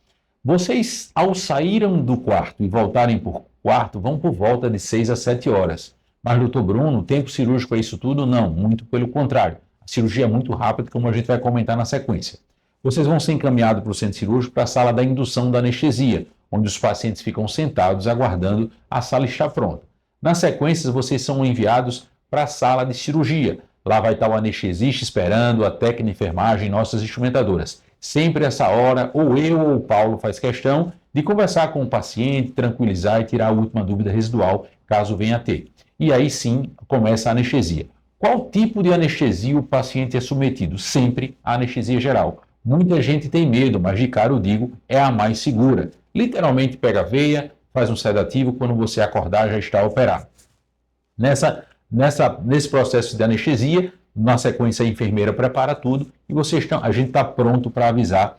Vocês, ao saírem do quarto e voltarem para o quarto, vão por volta de 6 a 7 horas. Mas, doutor Bruno, o tempo cirúrgico é isso tudo? Não, muito pelo contrário. A cirurgia é muito rápida, como a gente vai comentar na sequência. Vocês vão ser encaminhados para o centro cirúrgico para a sala da indução da anestesia, onde os pacientes ficam sentados aguardando a sala estar pronta. Na sequência, vocês são enviados para a sala de cirurgia. Lá vai estar o anestesista esperando, a técnica de enfermagem, nossas instrumentadoras. Sempre essa hora, ou eu ou o Paulo faz questão de conversar com o paciente, tranquilizar e tirar a última dúvida residual, caso venha a ter. E aí sim, começa a anestesia. Qual tipo de anestesia o paciente é submetido? Sempre a anestesia geral. Muita gente tem medo, mas de cara eu digo, é a mais segura. Literalmente pega a veia, faz um sedativo, quando você acordar já está operado. Nesse processo de anestesia, na sequência a enfermeira prepara tudo e a gente está pronto para avisar,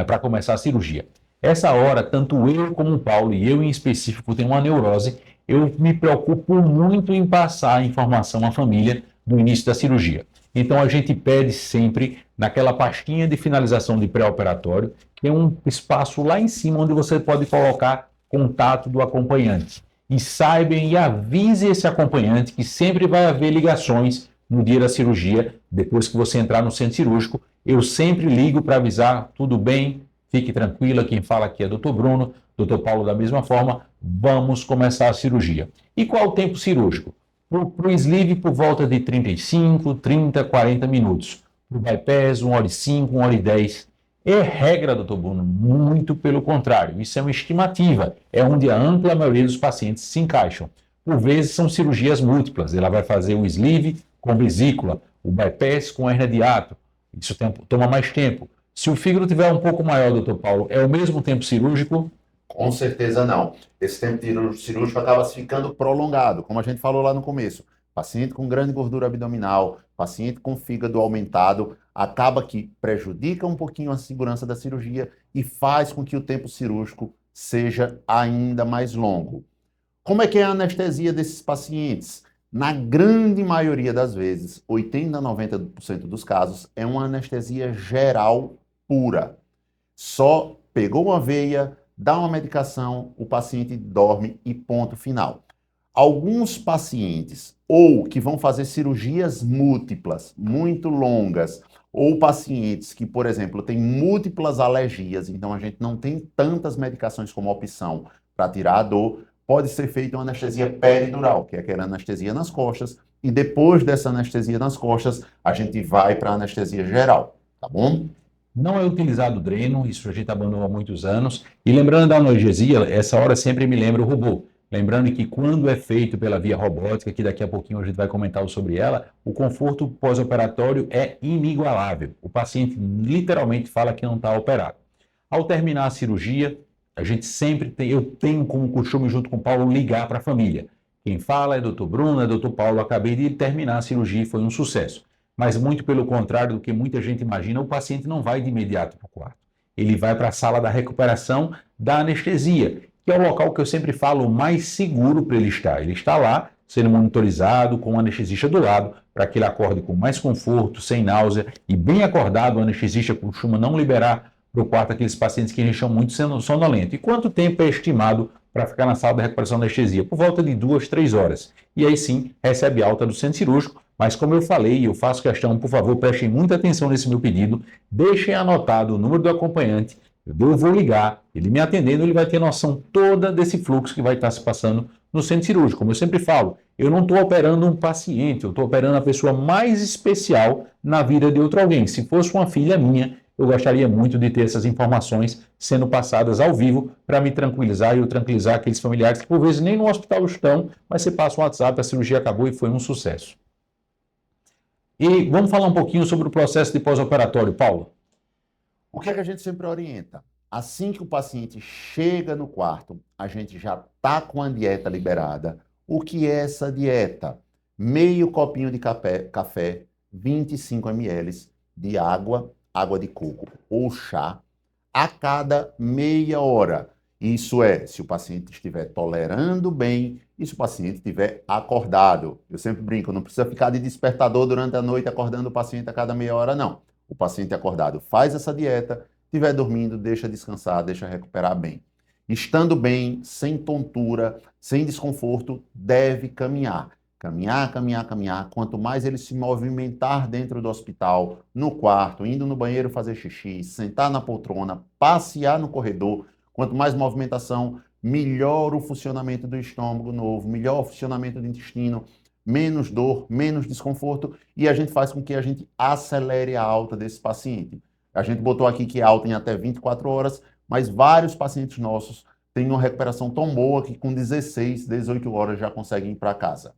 para começar a cirurgia. Essa hora, tanto eu como o Paulo, e eu em específico tenho uma neurose, eu me preocupo muito em passar a informação à família do início da cirurgia. Então a gente pede sempre, naquela pastinha de finalização de pré-operatório, que é um espaço lá em cima onde você pode colocar contato do acompanhante. E saibam e avise esse acompanhante que sempre vai haver ligações no dia da cirurgia, depois que você entrar no centro cirúrgico. Eu sempre ligo para avisar, tudo bem, fique tranquila, quem fala aqui é Dr. Bruno, Dr. Paulo da mesma forma, vamos começar a cirurgia. E qual o tempo cirúrgico? Para o sleeve, por volta de 35, 30, 40 minutos. Para o bypass, 1h05, 1h10. É regra, doutor Bruno, muito pelo contrário. Isso é uma estimativa, é onde a ampla maioria dos pacientes se encaixam. Por vezes são cirurgias múltiplas, ela vai fazer o sleeve com vesícula, o bypass com hérnia de hiato, isso toma mais tempo. Se o fígado tiver um pouco maior, doutor Paulo, é o mesmo tempo cirúrgico? Com certeza não. Esse tempo cirúrgico acaba ficando prolongado, como a gente falou lá no começo. Paciente com grande gordura abdominal, paciente com fígado aumentado, acaba que prejudica um pouquinho a segurança da cirurgia e faz com que o tempo cirúrgico seja ainda mais longo. Como é que é a anestesia desses pacientes? Na grande maioria das vezes, 80 a 90% dos casos, é uma anestesia geral pura. Só pegou uma veia, dá uma medicação, o paciente dorme e ponto final. Alguns pacientes, ou que vão fazer cirurgias múltiplas, muito longas, ou pacientes que, por exemplo, têm múltiplas alergias, então a gente não tem tantas medicações como opção para tirar a dor, pode ser feita uma anestesia peridural, que é aquela anestesia nas costas, e depois dessa anestesia nas costas, a gente vai para a anestesia geral, tá bom? Não é utilizado o dreno, isso a gente abandonou há muitos anos. E lembrando da analgesia, essa hora sempre me lembra o robô. Lembrando que quando é feito pela via robótica, que daqui a pouquinho a gente vai comentar sobre ela, o conforto pós-operatório é inigualável. O paciente literalmente fala que não está operado. Ao terminar a cirurgia, a gente sempre tem, eu tenho como costume, junto com o Paulo, ligar para a família. Quem fala é doutor Bruno, é doutor Paulo, acabei de terminar a cirurgia e foi um sucesso. Mas muito pelo contrário do que muita gente imagina, o paciente não vai de imediato para o quarto. Ele vai para a sala da recuperação da anestesia, que é o local que eu sempre falo mais seguro para ele estar. Ele está lá, sendo monitorizado, com o anestesista do lado, para que ele acorde com mais conforto, sem náusea e bem acordado. O anestesista costuma não liberar para o quarto aqueles pacientes que a gente chama muito sonolento. E quanto tempo é estimado para ficar na sala da recuperação da anestesia? Por volta de 2, 3 horas. E aí sim, recebe alta do centro cirúrgico. Mas como eu falei, eu faço questão, por favor, prestem muita atenção nesse meu pedido, deixem anotado o número do acompanhante, eu vou ligar, ele me atendendo, ele vai ter noção toda desse fluxo que vai estar se passando no centro cirúrgico. Como eu sempre falo, eu não estou operando um paciente, eu estou operando a pessoa mais especial na vida de outro alguém. Se fosse uma filha minha, eu gostaria muito de ter essas informações sendo passadas ao vivo para me tranquilizar e eu tranquilizar aqueles familiares que por vezes nem no hospital estão, mas você passa um WhatsApp, a cirurgia acabou e foi um sucesso. E vamos falar um pouquinho sobre o processo de pós-operatório, Paulo. O que é que a gente sempre orienta? Assim que o paciente chega no quarto, a gente já está com a dieta liberada. O que é essa dieta? Meio copinho de café, 25 ml de água de coco ou chá, a cada meia hora. Isso é, se o paciente estiver tolerando bem e se o paciente estiver acordado. Eu sempre brinco, não precisa ficar de despertador durante a noite acordando o paciente a cada meia hora, não. O paciente acordado faz essa dieta, estiver dormindo, deixa descansar, deixa recuperar bem. Estando bem, sem tontura, sem desconforto, deve caminhar. Caminhar, caminhar, caminhar. Quanto mais ele se movimentar dentro do hospital, no quarto, indo no banheiro fazer xixi, sentar na poltrona, passear no corredor, quanto mais movimentação, melhor o funcionamento do estômago novo, melhor o funcionamento do intestino, menos dor, menos desconforto, e a gente faz com que a gente acelere a alta desse paciente. A gente botou aqui que é alta em até 24 horas, mas vários pacientes nossos têm uma recuperação tão boa que com 16, 18 horas já conseguem ir para casa.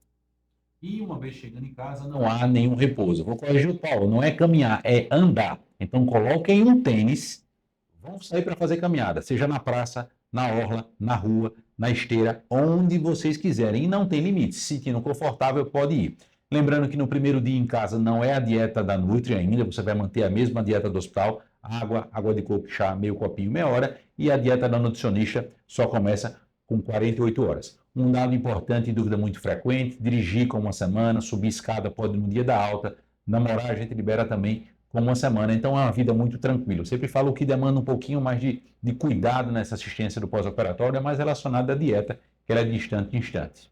E uma vez chegando em casa, não há nenhum repouso. Vou corrigir o Paulo, não é caminhar, é andar. Então coloquem um tênis, vão sair para fazer caminhada, seja na praça, na orla, na rua, na esteira, onde vocês quiserem. E não tem limite, se sentindo confortável, pode ir. Lembrando que no primeiro dia em casa não é a dieta da Nutri ainda, você vai manter a mesma dieta do hospital, água de coco, chá, meio copinho, meia hora, e a dieta da nutricionista só começa com 48 horas. Um dado importante e dúvida muito frequente, dirigir com uma semana, subir escada pode no dia da alta, namorar a gente libera também com uma semana, então é uma vida muito tranquila. Eu sempre falo que demanda um pouquinho mais de cuidado nessa assistência do pós-operatório, é mais relacionada à dieta, que ela é de instante em instante.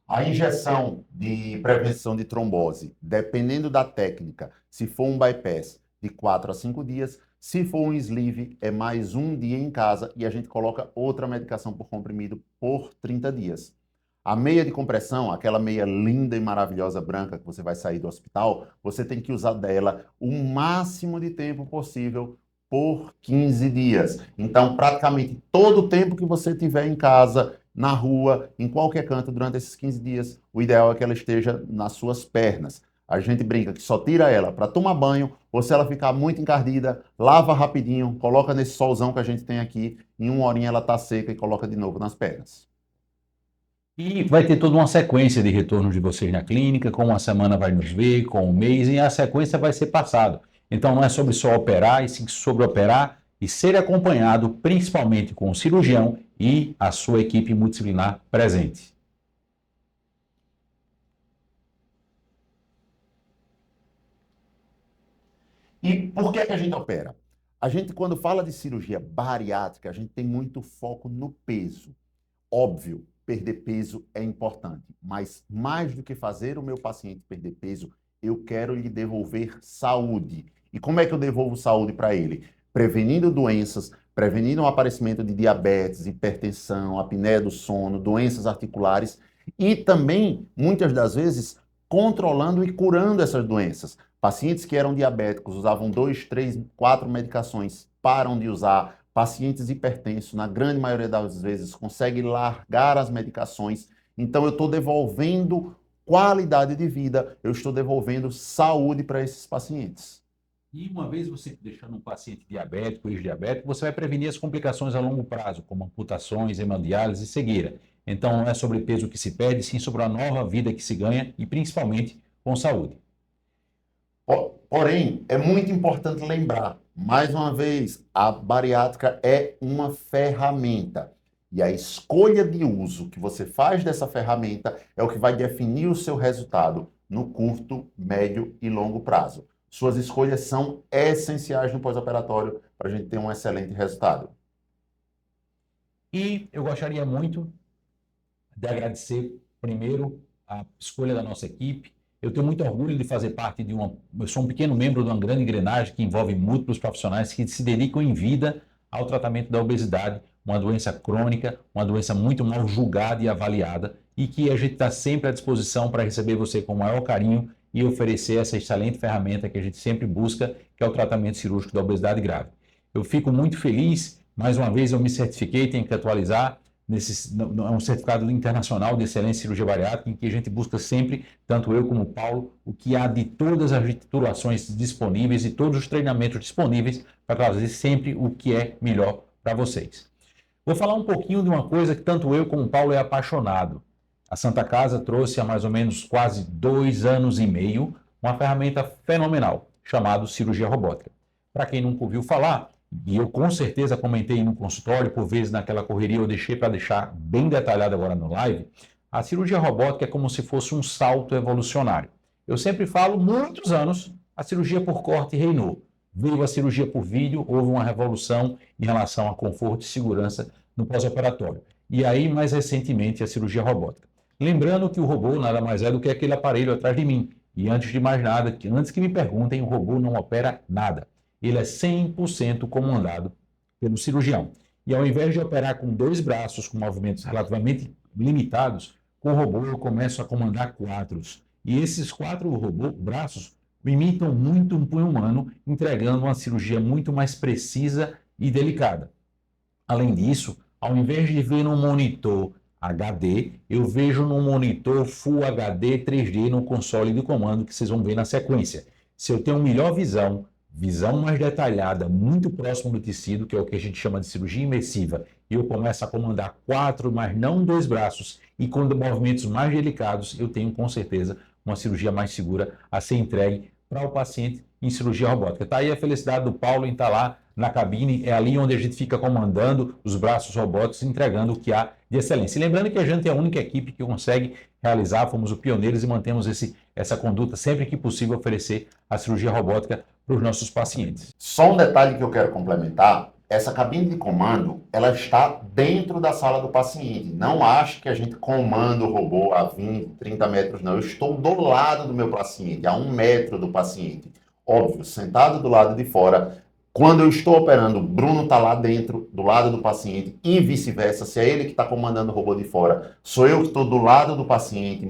A injeção de prevenção de trombose, dependendo da técnica, se for um bypass, de 4 a 5 dias, se for um sleeve, é mais um dia em casa e a gente coloca outra medicação por comprimido por 30 dias. A meia de compressão, aquela meia linda e maravilhosa branca que você vai sair do hospital, você tem que usar dela o máximo de tempo possível por 15 dias. Então, praticamente todo o tempo que você tiver em casa, na rua, em qualquer canto durante esses 15 dias. O ideal é que ela esteja nas suas pernas. A gente brinca que só tira ela para tomar banho, ou se ela ficar muito encardida, lava rapidinho, coloca nesse solzão que a gente tem aqui, em 1 horinha ela está seca e coloca de novo nas pernas. E vai ter toda uma sequência de retorno de vocês na clínica, com uma semana vai nos ver, com um mês, e a sequência vai ser passado. Então não é sobre só operar, e sim sobre operar e ser acompanhado principalmente com o cirurgião e a sua equipe multidisciplinar presente. E por que que a gente opera? A gente, quando fala de cirurgia bariátrica, a gente tem muito foco no peso. Óbvio, perder peso é importante, mas mais do que fazer o meu paciente perder peso, eu quero lhe devolver saúde. E como é que eu devolvo saúde para ele? Prevenindo doenças, prevenindo o aparecimento de diabetes, hipertensão, apneia do sono, doenças articulares e também, muitas das vezes, controlando e curando essas doenças. Pacientes que eram diabéticos, usavam 2, 3, 4 medicações, param de usar. Pacientes hipertensos, na grande maioria das vezes, conseguem largar as medicações. Então, eu estou devolvendo qualidade de vida, eu estou devolvendo saúde para esses pacientes. E uma vez você deixando um paciente diabético, ex-diabético, você vai prevenir as complicações a longo prazo, como amputações, hemodiálise e cegueira. Então, não é sobre peso que se perde, sim sobre a nova vida que se ganha e principalmente com saúde. Porém, é muito importante lembrar, mais uma vez, a bariátrica é uma ferramenta. E a escolha de uso que você faz dessa ferramenta é o que vai definir o seu resultado no curto, médio e longo prazo. Suas escolhas são essenciais no pós-operatório para a gente ter um excelente resultado. E eu gostaria muito de agradecer, primeiro, a escolha da nossa equipe. Eu tenho muito orgulho de fazer parte de eu sou um pequeno membro de uma grande engrenagem que envolve múltiplos profissionais que se dedicam em vida ao tratamento da obesidade, uma doença crônica, uma doença muito mal julgada e avaliada, e que a gente está sempre à disposição para receber você com o maior carinho e oferecer essa excelente ferramenta que a gente sempre busca, que é o tratamento cirúrgico da obesidade grave. Eu fico muito feliz, mais uma vez eu me certifiquei, tenho que atualizar, é um certificado internacional de excelência em cirurgia bariátrica, em que a gente busca sempre, tanto eu como o Paulo, o que há de todas as titulações disponíveis e todos os treinamentos disponíveis para trazer sempre o que é melhor para vocês. Vou falar um pouquinho de uma coisa que tanto eu como o Paulo é apaixonado. A Santa Casa trouxe há mais ou menos quase 2 anos e meio uma ferramenta fenomenal, chamada cirurgia robótica. Para quem nunca ouviu falar, e eu com certeza comentei no consultório, por vezes naquela correria eu deixei para deixar bem detalhado agora no live, a cirurgia robótica é como se fosse um salto evolucionário. Eu sempre falo, muitos anos, a cirurgia por corte reinou. Veio a cirurgia por vídeo, houve uma revolução em relação a conforto e segurança no pós-operatório. E aí, mais recentemente, a cirurgia robótica. Lembrando que o robô nada mais é do que aquele aparelho atrás de mim. E antes de mais nada, antes que me perguntem, o robô não opera nada. Ele é 100% comandado pelo cirurgião. E ao invés de operar com 2 braços, com movimentos relativamente limitados, com o robô eu começo a comandar 4. E esses 4 braços imitam muito um punho humano, entregando uma cirurgia muito mais precisa e delicada. Além disso, ao invés de ver num monitor HD, eu vejo num monitor Full HD 3D no console de comando que vocês vão ver na sequência. Se eu tenho melhor visão mais detalhada, muito próximo do tecido, que é o que a gente chama de cirurgia imersiva, e eu começo a comandar 4, mas não 2 braços, e com movimentos mais delicados, eu tenho com certeza uma cirurgia mais segura a ser entregue para o paciente em cirurgia robótica. Está aí a felicidade do Paulo em estar lá na cabine, é ali onde a gente fica comandando os braços robóticos, entregando o que há de excelência. E lembrando que a gente é a única equipe que consegue realizar, fomos os pioneiros e mantemos essa conduta sempre que possível oferecer a cirurgia robótica para os nossos pacientes. Só um detalhe que eu quero complementar, essa cabine de comando, ela está dentro da sala do paciente. Não ache que a gente comanda o robô a 20, 30 metros, não. Eu estou do lado do meu paciente, a 1 metro do paciente. Óbvio, sentado do lado de fora. Quando eu estou operando, o Bruno está lá dentro, do lado do paciente, e vice-versa. Se é ele que está comandando o robô de fora, sou eu que estou do lado do paciente,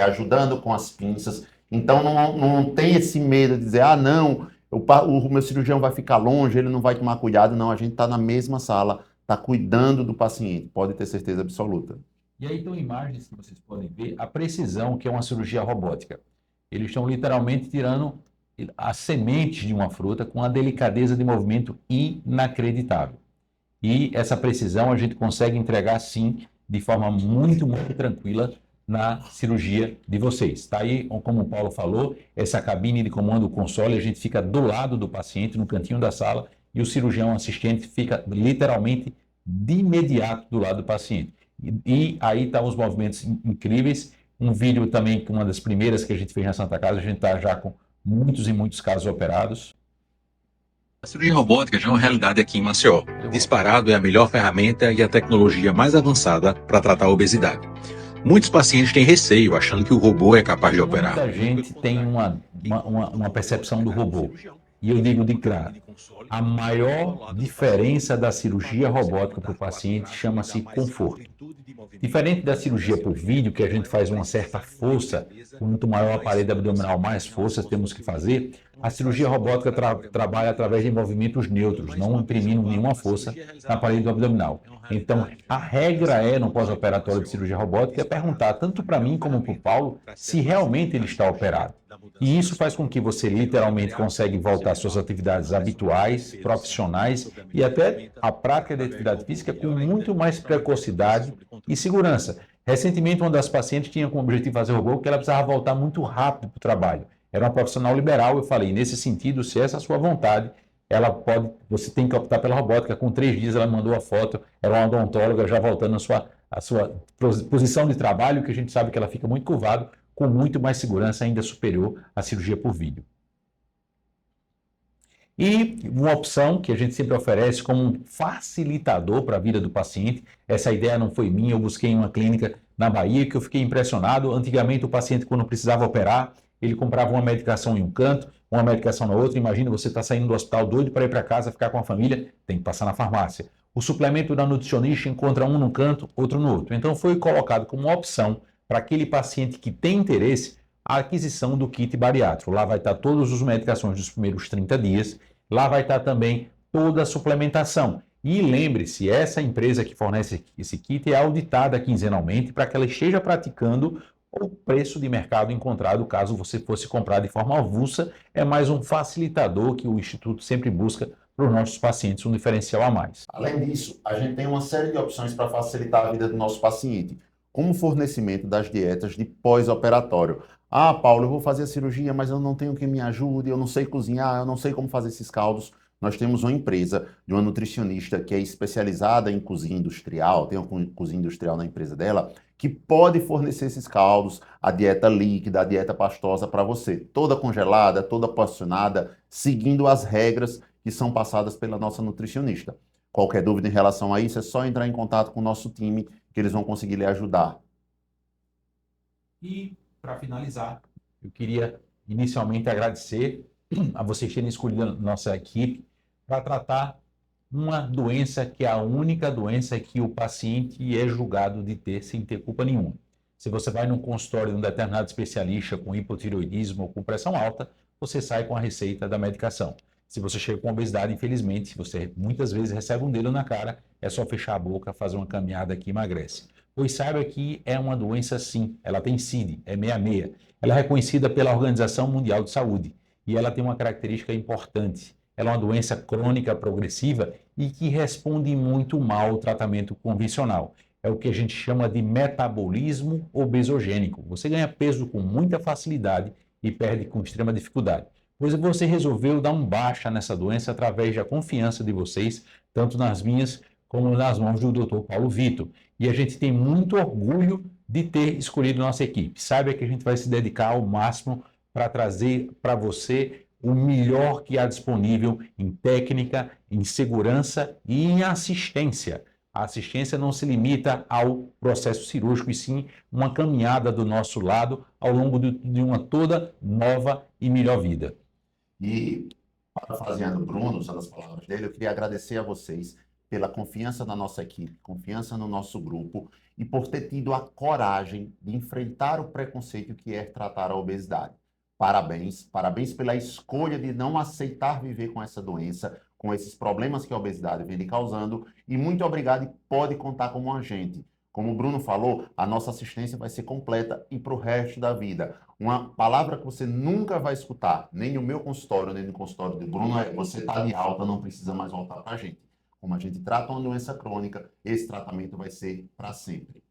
ajudando com as pinças. Então não tem esse medo de dizer, não, o meu cirurgião vai ficar longe, ele não vai tomar cuidado. Não, a gente está na mesma sala, está cuidando do paciente, pode ter certeza absoluta. E aí estão imagens que vocês podem ver a precisão que é uma cirurgia robótica. Eles estão literalmente tirando as sementes de uma fruta com uma delicadeza de movimento inacreditável. E essa precisão a gente consegue entregar, sim, de forma muito, muito tranquila na cirurgia de vocês. Está aí, como o Paulo falou, essa cabine de comando console, a gente fica do lado do paciente, no cantinho da sala, e o cirurgião assistente fica literalmente de imediato do lado do paciente. E aí estão os movimentos incríveis. Um vídeo também, uma das primeiras que a gente fez na Santa Casa, a gente está já com muitos e muitos casos operados. A cirurgia robótica já é uma realidade aqui em Maceió. Disparado é a melhor ferramenta e a tecnologia mais avançada para tratar a obesidade. Muitos pacientes têm receio, achando que o robô é capaz de operar. Muita gente tem uma percepção do robô. E eu digo de cara, a maior diferença da cirurgia robótica para o paciente chama-se conforto. Diferente da cirurgia por vídeo, que a gente faz uma certa força, quanto maior a parede abdominal, mais forças temos que fazer, a cirurgia robótica trabalha através de movimentos neutros, não imprimindo nenhuma força na parede abdominal. Então, a regra no pós-operatório de cirurgia robótica é perguntar, tanto para mim como para o Paulo, se realmente ele está operado. E isso faz com que você literalmente consegue voltar às suas atividades habituais, profissionais e até a prática de atividade física com muito mais precocidade e segurança. Recentemente, uma das pacientes tinha como objetivo fazer robô porque ela precisava voltar muito rápido para o trabalho. Era uma profissional liberal, eu falei, nesse sentido, se essa é a sua vontade, você tem que optar pela robótica. Com 3 dias ela mandou a foto, era uma odontóloga já voltando à sua posição de trabalho, que a gente sabe que ela fica muito curvado, com muito mais segurança, ainda superior à cirurgia por vídeo. E uma opção que a gente sempre oferece como um facilitador para a vida do paciente, essa ideia não foi minha, eu busquei em uma clínica na Bahia que eu fiquei impressionado. Antigamente o paciente, quando precisava operar, ele comprava uma medicação em um canto, uma medicação na outra. Imagina, você está saindo do hospital doido para ir para casa, ficar com a família, tem que passar na farmácia. O suplemento da nutricionista encontra um num canto, outro no outro. Então foi colocado como uma opção para aquele paciente que tem interesse a aquisição do kit bariátrico. Lá vai estar todas as medicações dos primeiros 30 dias, lá vai estar também toda a suplementação. E lembre-se, essa empresa que fornece esse kit é auditada quinzenalmente para que ela esteja praticando o preço de mercado encontrado, caso você fosse comprar de forma avulsa. É mais um facilitador que o Instituto sempre busca para os nossos pacientes, um diferencial a mais. Além disso, a gente tem uma série de opções para facilitar a vida do nosso paciente, como o fornecimento das dietas de pós-operatório. Ah, Paulo, eu vou fazer a cirurgia, mas eu não tenho quem me ajude, eu não sei cozinhar, eu não sei como fazer esses caldos. Nós temos uma empresa de uma nutricionista que é especializada em cozinha industrial, tem uma cozinha industrial na empresa dela, que pode fornecer esses caldos, a dieta líquida, a dieta pastosa para você, toda congelada, toda porcionada, seguindo as regras que são passadas pela nossa nutricionista. Qualquer dúvida em relação a isso, é só entrar em contato com o nosso time, que eles vão conseguir lhe ajudar. E, para finalizar, eu queria inicialmente agradecer a vocês terem escolhido a nossa equipe para tratar uma doença que é a única doença que o paciente é julgado de ter sem ter culpa nenhuma. Se você vai num consultório de um determinado especialista com hipotireoidismo ou com pressão alta, você sai com a receita da medicação. Se você chega com obesidade, infelizmente, você muitas vezes recebe um dedo na cara, é só fechar a boca, fazer uma caminhada que emagrece. Pois saiba que é uma doença sim, ela tem CID, é 66. Ela é reconhecida pela Organização Mundial de Saúde e ela tem uma característica importante. Ela é uma doença crônica progressiva e que responde muito mal ao tratamento convencional. É o que a gente chama de metabolismo obesogênico. Você ganha peso com muita facilidade e perde com extrema dificuldade. Pois você resolveu dar um baixa nessa doença através da confiança de vocês, tanto nas minhas como nas mãos do Dr. Paulo Vitor. E a gente tem muito orgulho de ter escolhido nossa equipe. Saiba que a gente vai se dedicar ao máximo para trazer para você o melhor que há disponível em técnica, em segurança e em assistência. A assistência não se limita ao processo cirúrgico, e sim uma caminhada do nosso lado ao longo de uma toda nova e melhor vida. E, parafraseando o Bruno, usando as palavras dele, eu queria agradecer a vocês pela confiança na nossa equipe, confiança no nosso grupo e por ter tido a coragem de enfrentar o preconceito que é tratar a obesidade. Parabéns, parabéns pela escolha de não aceitar viver com essa doença, com esses problemas que a obesidade vem lhe causando, e muito obrigado, e pode contar com a gente. Como o Bruno falou, a nossa assistência vai ser completa e para o resto da vida. Uma palavra que você nunca vai escutar, nem no meu consultório, nem no consultório do Bruno, é: você está de alta, não precisa mais voltar para a gente. Como a gente trata uma doença crônica, esse tratamento vai ser para sempre.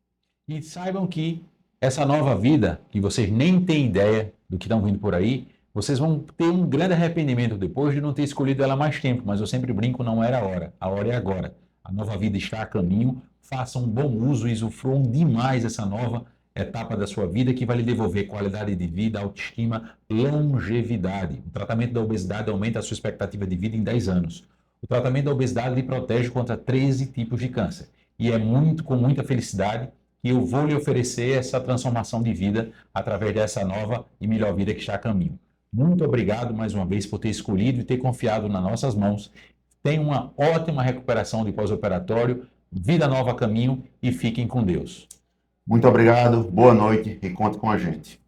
E saibam que essa nova vida, que vocês nem têm ideia do que estão vindo por aí, vocês vão ter um grande arrependimento depois de não ter escolhido ela mais tempo, mas eu sempre brinco, não era a hora é agora. A nova vida está a caminho, façam um bom uso e usufruam demais essa nova etapa da sua vida que vai lhe devolver qualidade de vida, autoestima, longevidade. O tratamento da obesidade aumenta a sua expectativa de vida em 10 anos. O tratamento da obesidade lhe protege contra 13 tipos de câncer. E é com muita felicidade que eu vou lhe oferecer essa transformação de vida através dessa nova e melhor vida que está a caminho. Muito obrigado mais uma vez por ter escolhido e ter confiado nas nossas mãos. Tenha uma ótima recuperação de pós-operatório, vida nova a caminho e fiquem com Deus. Muito obrigado, boa noite e conte com a gente.